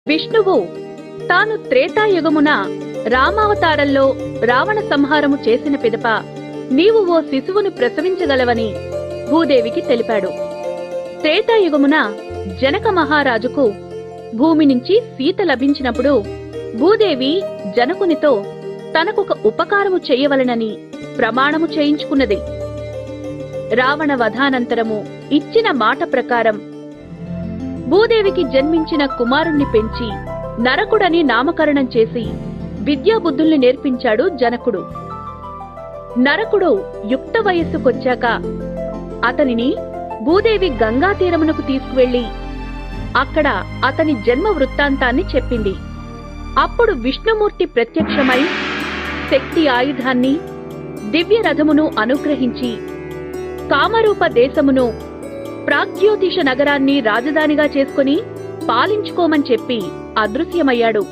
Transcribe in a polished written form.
విష్ణువు తాను త్రేతాయుగమున రామావతారంలో రావణ సంహారము చేసిన పిదప నీవు ఓ శిశువును ప్రసవించగలవని భూదేవికి తెలిపాడు. త్రేతాయుగమున జనక మహారాజుకు భూమి నుంచి సీత లభించినప్పుడు భూదేవి జనకునితో తనకొక ఉపకారము చెయ్యవలెనని ప్రమాణము చేయించుకున్నది. రావణ వధానంతరము ఇచ్చిన మాట ప్రకారం భూదేవికి జన్మించిన కుమారుణ్ణి పెంచి నరకుడని నామకరణం చేసి విద్యాబుద్ధుల్ని నేర్పించాడు జనకుడు. నరకుడు యుక్త వయస్సుకొచ్చాక అతనిని భూదేవి గంగా తీరమునకు తీసుకువెళ్లి అక్కడ అతని జన్మ వృత్తాంతాన్ని చెప్పింది. అప్పుడు విష్ణుమూర్తి ప్రత్యక్షమై శక్తి ఆయుధాన్ని దివ్య రథమును అనుగ్రహించి కామరూప దేశమును ప్రాగ్జ్యోతిష నగరాన్ని రాజధానిగా చేసుకుని పాలించుకోమని చెప్పి అదృశ్యమయ్యాడు.